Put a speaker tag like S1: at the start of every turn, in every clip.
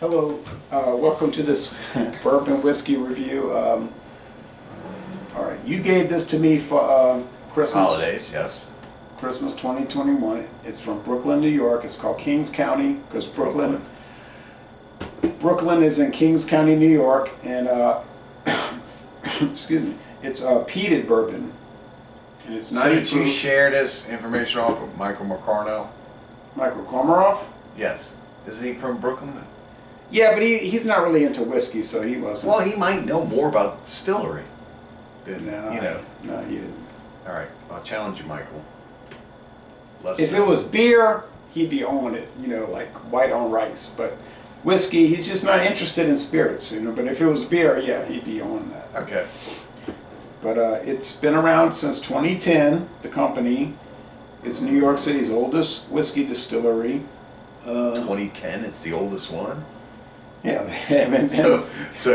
S1: Hello, welcome to this bourbon whiskey review. All right, you gave this to me for Christmas.
S2: Holidays, yes.
S1: Christmas 2021. It's from Brooklyn, New York. It's called Kings County because Brooklyn is in Kings County, New York, and excuse me, it's peated bourbon. And it's
S2: So did you share this information off with Michael McCarno?
S1: Michael Komaroff?
S2: Yes. Isn't he from Brooklyn?
S1: Yeah, but he's not really into whiskey, so he wasn't.
S2: Well, he might know more about distillery than,
S1: No,
S2: you know.
S1: No, he didn't.
S2: All right, I'll challenge you, Michael.
S1: If it was beer, he'd be on it, you know, like white on rice. But whiskey, he's just not interested in spirits, you know. But if it was beer, yeah, he'd be on that.
S2: Okay.
S1: But it's been around since 2010. The company is New York City's oldest whiskey distillery.
S2: 2010, it's the oldest one?
S1: Yeah, they haven't been.
S2: So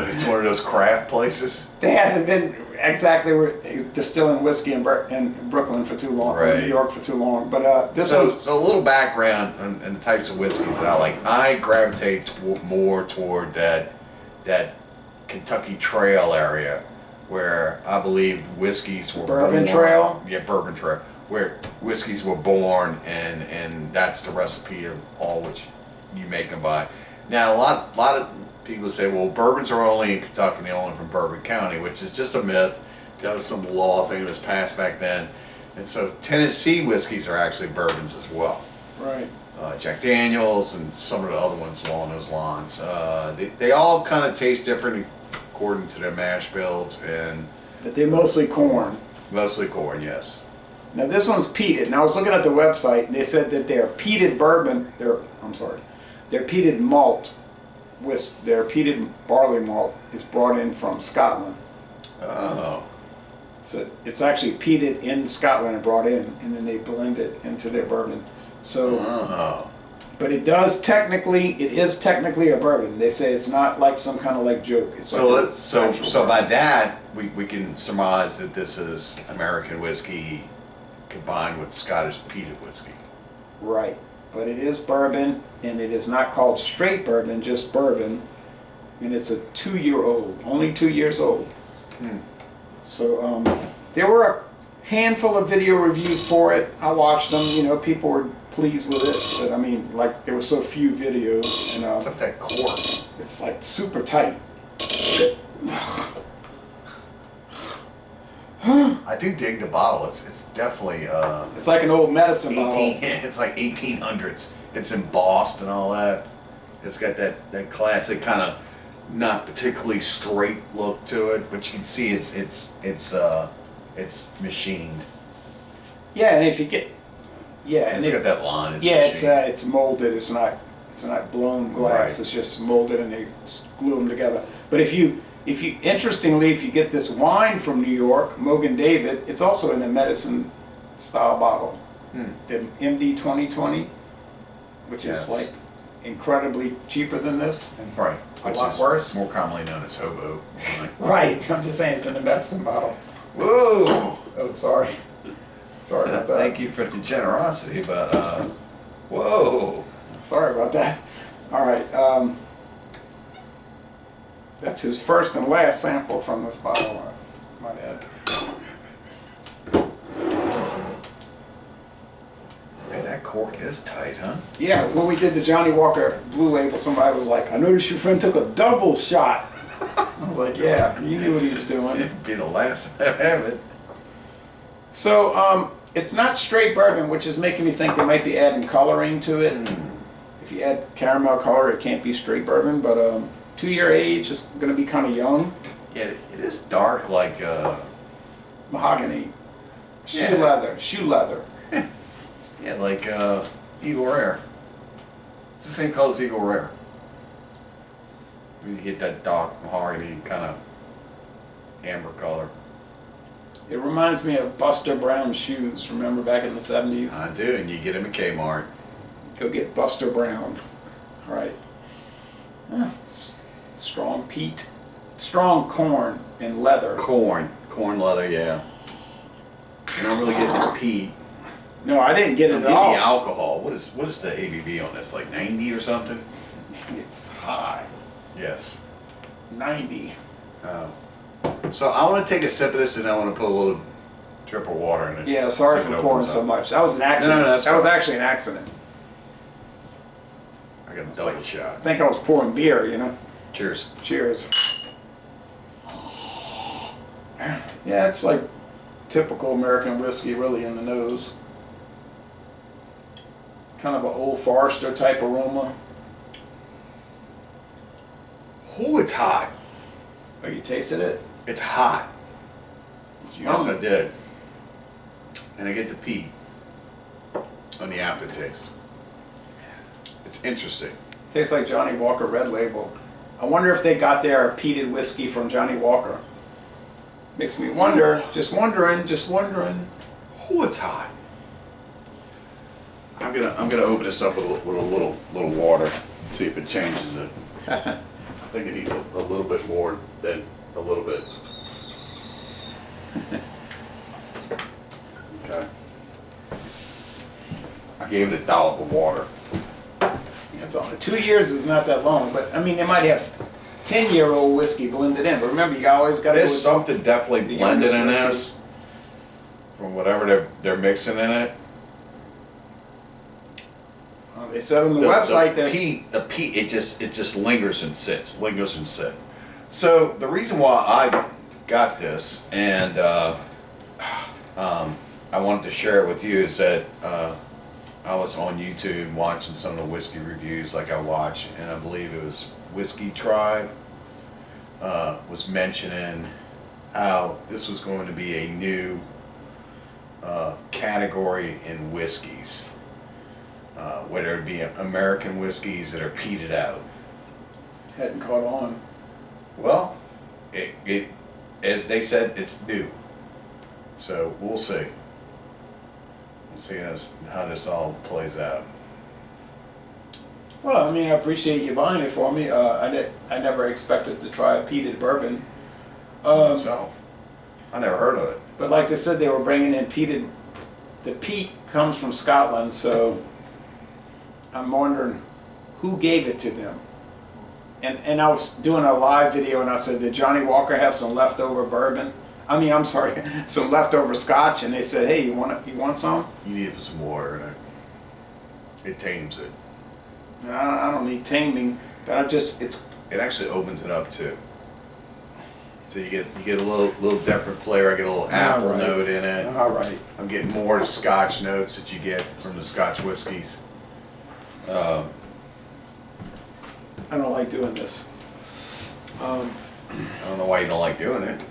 S2: it's one of those craft places?
S1: They haven't been exactly distilling whiskey in Brooklyn for too long,
S2: Right.
S1: or New York for too long. But this was...
S2: So a little background on the types of whiskeys that I like. I gravitate more toward that Kentucky Trail area where I believe whiskeys were
S1: Bourbon
S2: born.
S1: Trail?
S2: Yeah, Bourbon Trail. Where whiskeys were born and that's the recipe of all which you make them by. Now, a lot of people say, well, bourbons are only in Kentucky and they're only from Bourbon County, which is just a myth. That was some law thing that was passed back then. And so Tennessee whiskeys are actually bourbons as well.
S1: Right.
S2: Jack Daniels and some of the other ones along those lines. They all kind of taste different according to their mash bills,
S1: But they're mostly corn.
S2: mostly corn, yes.
S1: Now this one's peated. And I was looking at the website and they said that their peated bourbon, their peated malt, their peated barley malt is brought in from Scotland.
S2: Oh.
S1: So it's actually peated in Scotland and brought in, and then they blend it into their bourbon. So, but it is technically a bourbon. They say it's not like some kind of like joke. It's
S2: So
S1: like
S2: so by that we can surmise that this is American whiskey combined with Scottish peated whiskey.
S1: Right, but it is bourbon, and it is not called straight bourbon, just bourbon, and it's a 2-year-old, only 2 years old. So there were a handful of video reviews for it. I watched them. You know, people were pleased with it, but I mean, like there were so few videos, and
S2: What's up with that cork?
S1: it's like super tight.
S2: I do dig the bottle. It's definitely
S1: It's like an old medicine bottle.
S2: It's like 1800s. It's embossed and all that. It's got that classic kind of not particularly straight look to it, but you can see it's machined.
S1: Yeah, and if you get and
S2: It's got that line. It's
S1: it's molded. It's not blown glass.
S2: Right.
S1: It's just molded, and they glue them together. But if you interestingly, if you get this wine from New York, Mogan David, it's also in a medicine style bottle, the MD 2020, which is like incredibly cheaper than this, and
S2: right,
S1: a
S2: which
S1: lot
S2: is
S1: worse.
S2: more commonly known as hobo.
S1: Right. I'm just saying it's in a medicine bottle.
S2: Whoa!
S1: Oh, sorry. Sorry about that.
S2: Thank you for the generosity, but whoa!
S1: Sorry about that. All right. That's his first and last sample from this bottle, I might add.
S2: Man, that cork is tight, huh?
S1: Yeah, when we did the Johnny Walker Blue Label, somebody was like, I noticed your friend took a double shot. I was like, yeah, he knew what he was doing.
S2: It'd be the last time I have it.
S1: So, it's not straight bourbon, which is making me think they might be adding coloring to it. If you add caramel color, it can't be straight bourbon, but 2-year age is going to be kind of young.
S2: Yeah, it is dark like
S1: Mahogany. Shoe leather.
S2: yeah, like Eagle Rare. It's the same color as Eagle Rare. You get that dark mahogany kind of amber color.
S1: It reminds me of Buster Brown shoes. Remember back in the 70s?
S2: I do, and you get them at Kmart.
S1: Go get Buster Brown. All right. Strong peat. Strong corn and leather.
S2: Corn leather, yeah. You don't really get the peat.
S1: No, I didn't get it
S2: I'm
S1: at
S2: getting
S1: all.
S2: the alcohol. What is the ABV on this? Like 90 or something?
S1: It's high.
S2: Yes.
S1: 90.
S2: So I want to take a sip of this, and I want to put a little drip of water in it.
S1: Yeah, sorry
S2: See if
S1: for
S2: it
S1: pouring
S2: opens
S1: so
S2: up.
S1: much. That was an accident.
S2: No, that's
S1: that was
S2: fine.
S1: actually an accident.
S2: I got a double shot.
S1: I think I was pouring beer, you know.
S2: Cheers.
S1: Cheers. Yeah, it's like typical American whiskey, really, in the nose. Kind of an Old Forester type aroma.
S2: Oh, it's hot.
S1: Oh, you tasted it?
S2: It's hot.
S1: It's
S2: Yes,
S1: yum.
S2: I did. And I get the peat on the aftertaste. It's interesting.
S1: Tastes like Johnny Walker Red Label. I wonder if they got their peated whiskey from Johnny Walker. Makes me wonder. Just wondering. Just wondering.
S2: Oh, it's hot. I'm gonna open this up with a little water. See if it changes it. I think it needs a little bit more than a little bit. Okay. I gave it a dollop of water.
S1: It's only 2 years is not that long, but I mean they might have 10-year-old whiskey blended in. But remember, you always got to.
S2: There's something definitely
S1: the
S2: blended in
S1: youngest
S2: this from whatever they're mixing in it.
S1: They said on the website
S2: the
S1: there's
S2: peat, it just lingers and sits. So the reason why I got this and I wanted to share it with you is that I was on YouTube watching some of the whiskey reviews like I watch, and I believe it was Whiskey Tribe was mentioning how this was going to be a new category in whiskeys. Whether it be American whiskeys that are peated out.
S1: hadn't caught on.
S2: Well, it as they said, it's new. So we'll see. We'll see how this all plays out.
S1: Well, I mean, I appreciate you buying it for me. I never expected to try a peated bourbon.
S2: So, I never heard of it.
S1: But like they said, they were bringing in peated. The peat comes from Scotland, so I'm wondering who gave it to them. And I was doing a live video, and I said, did Johnny Walker have some leftover bourbon? I mean, I'm sorry, some leftover Scotch, and they said, hey, you want some?
S2: You need to put some water in it. It tames it.
S1: And I don't need taming, but it
S2: actually opens it up too. So you get a little different flavor. I get a little apple note in it.
S1: All right.
S2: I'm getting more of the Scotch notes that you get from the Scotch whiskeys.
S1: I don't like doing this.
S2: I don't know why you don't like doing it.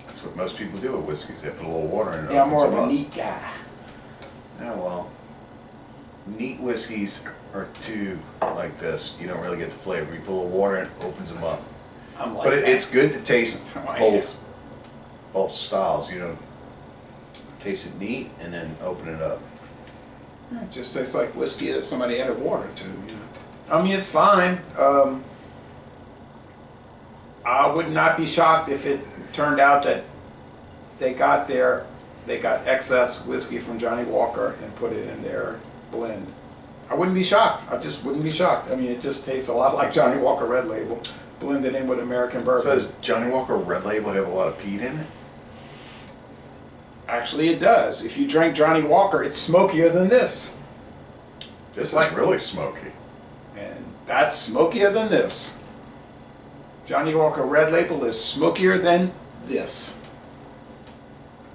S2: That's what most people do with whiskeys. They put a little water in it.
S1: Yeah, I'm more of
S2: opens
S1: a
S2: them up.
S1: neat guy.
S2: Yeah, well, neat whiskeys are too like this. You don't really get the flavor. You put a little water in it, opens them up.
S1: I'm like
S2: But
S1: that.
S2: it's good to taste
S1: That's how I am.
S2: both styles. You know, taste it neat and then open it up.
S1: Yeah, it just tastes like whiskey that somebody added water to. You know. I mean, it's fine. I would not be shocked if it turned out that they got excess whiskey from Johnny Walker and put it in their blend. I wouldn't be shocked. I just wouldn't be shocked. I mean, it just tastes a lot like Johnny Walker Red Label, blended in with American
S2: So
S1: bourbon.
S2: does Johnny Walker Red Label have a lot of peat in it?
S1: Actually, it does. If you drink Johnny Walker, it's smokier than this.
S2: This
S1: like-
S2: is really smoky.
S1: And that's smokier than this. Johnny Walker Red Label is smokier than this.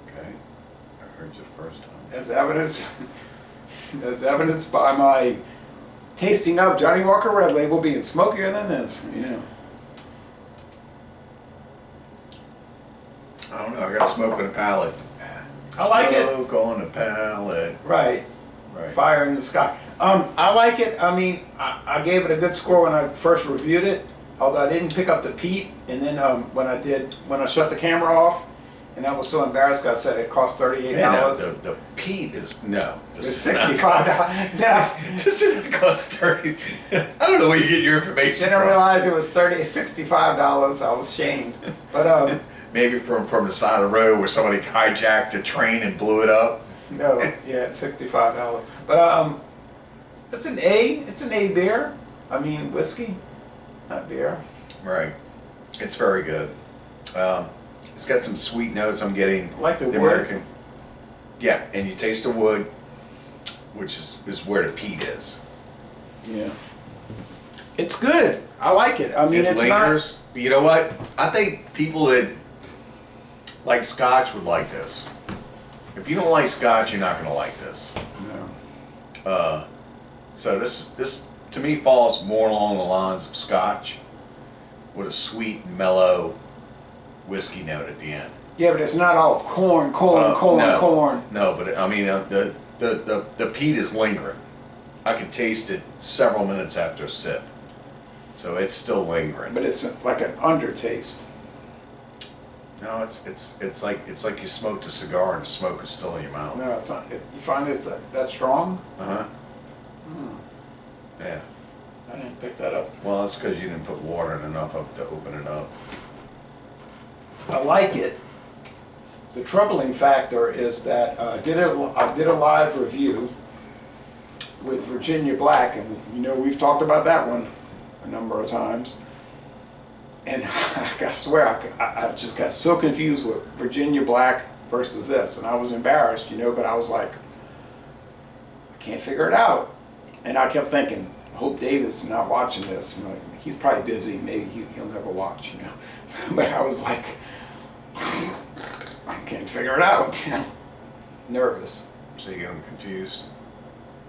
S2: Okay, I heard you the first time.
S1: As evidenced by my tasting of Johnny Walker Red Label being smokier than this. You know.
S2: I don't know. I got smoke on the palate.
S1: I like it.
S2: Smoke on the palate.
S1: Right.
S2: Right.
S1: Fire in the sky. I like it. I mean, I gave it a good score when I first reviewed it. Although I didn't pick up the peat, and then when I shut the camera off, and I was so embarrassed because I said it cost $38.
S2: Man, the peat is no.
S1: It's $65.
S2: This is cost 30. I don't know where you get your information
S1: Didn't
S2: from.
S1: realize it was $65. I was shamed. But
S2: Maybe from the side of the road where somebody hijacked a train and blew it up.
S1: no, yeah, it's $65. But it's an A. It's an A beer. I mean whiskey, not beer.
S2: Right. It's very good. It's got some sweet notes. I'm getting
S1: Like the wood?
S2: American. Yeah, and you taste the wood, which is where the peat is.
S1: Yeah. It's good. I like it. I mean,
S2: It
S1: it's
S2: lingers. But you know what? I think people that like Scotch would like this. If you don't like Scotch, you're not going to like this.
S1: not. No.
S2: So this to me falls more along the lines of Scotch, with a sweet, mellow whiskey note at the end.
S1: Yeah, but it's not all corn,
S2: No,
S1: corn.
S2: No, but I mean the peat is lingering. I could taste it several minutes after a sip, so it's still lingering.
S1: But it's like an undertaste.
S2: No, it's like you smoked a cigar and the smoke is still in your mouth.
S1: No, it's not. You find it's that strong?
S2: Uh-huh. Yeah.
S1: I didn't pick that up.
S2: Well, that's because you didn't put water in enough of it to open it up.
S1: I like it. The troubling factor is that I did a live review with Virginia Black, and you know we've talked about that one a number of times. And I swear I just got so confused with Virginia Black versus this, and I was embarrassed, you know. But I was like, I can't figure it out, and I kept thinking, I hope David's not watching this. You know, he's probably busy. Maybe he'll never watch, you know. But I was like, I can't figure it out. You know, nervous.
S2: So you get them confused.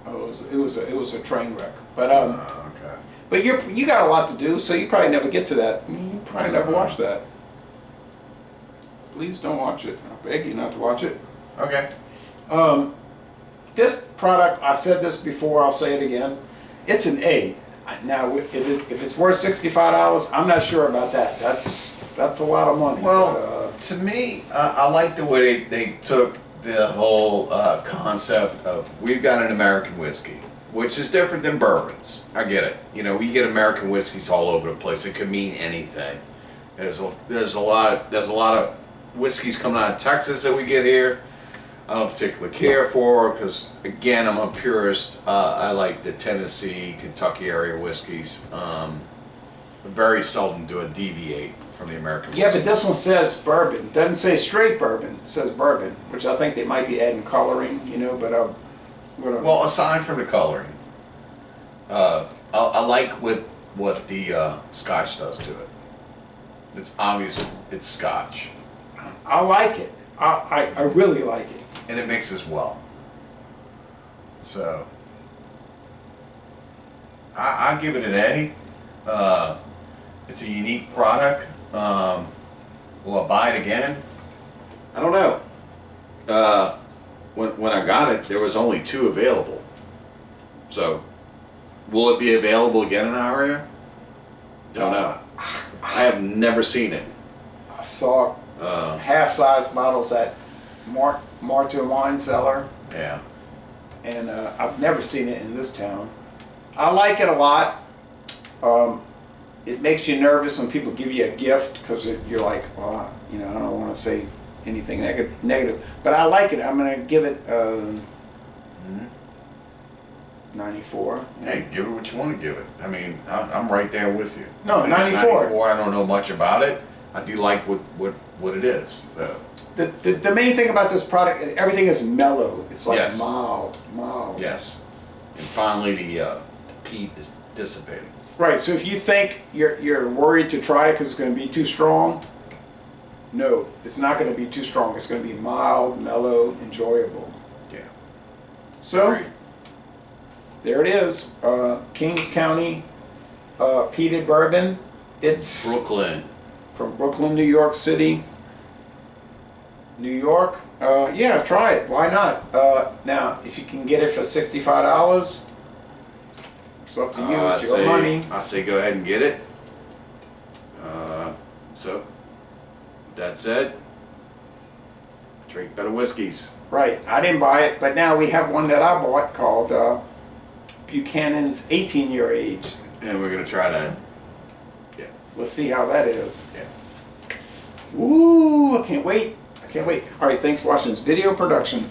S1: Oh, it was a train wreck. But
S2: Okay.
S1: but you got a lot to do, so you probably never get to that. You probably never watch that. Please don't watch it. I beg you not to watch it.
S2: Okay.
S1: This product, I said this before, I'll say it again. It's an A. Now, if it's worth $65, I'm not sure about that. That's a lot of money.
S2: Well, to me, I like the way they took the whole concept of we've got an American whiskey, which is different than bourbons. I get it. You know, we get American whiskeys all over the place. It could mean anything. There's a lot of whiskeys coming out of Texas that we get here. I don't particularly care for because, again, I'm a purist. I like the Tennessee, Kentucky area whiskeys. Very seldom do I deviate from the American whiskey.
S1: yeah, but this one says bourbon. It doesn't say straight bourbon. It says bourbon, which I think they might be adding coloring, you know, but whatever.
S2: Well, aside from the coloring, I like what the Scotch does to it. It's obvious it's Scotch.
S1: I like it. I really like it.
S2: And it mixes well. So, I give it an A. It's a unique product. Will I buy it again? I don't know. When I got it, there was only 2 available. So, will it be available again in our area? Don't know. I have never seen it.
S1: I saw half-size bottles at Martin Wine Cellar,
S2: Yeah.
S1: and I've never seen it in this town. I like it a lot. It makes you nervous when people give you a gift because you're like, well, you know, I don't want to say anything negative, but I like it. I'm going to give it 94.
S2: Hey, give it what you want to give it. I mean, I'm right there with you.
S1: No,
S2: I think it's
S1: 94.
S2: 94. I don't know much about it. I do like what it is.
S1: The main thing about this product, everything is mellow. It's like
S2: Yes.
S1: mild.
S2: Yes. And finally, the peat is dissipating.
S1: Right. So if you think you're worried to try it because it's going to be too strong, no, it's not going to be too strong. It's going to be mild, mellow, enjoyable.
S2: Yeah.
S1: So
S2: Agreed.
S1: there it is. Kings County Peated Bourbon. It's
S2: Brooklyn.
S1: from Brooklyn, New York City. New York. Yeah, try it. Why not? Now, if you can get it for $65, it's up to you. It's your money.
S2: I say go ahead and get it. So, that said, drink better whiskeys.
S1: Right. I didn't buy it, but now we have one that I bought called Buchanan's 18-year age.
S2: And we're going to try that. Yeah.
S1: Let's see how that is.
S2: Yeah.
S1: Ooh, I can't wait. I can't wait. All right, thanks for watching this video production.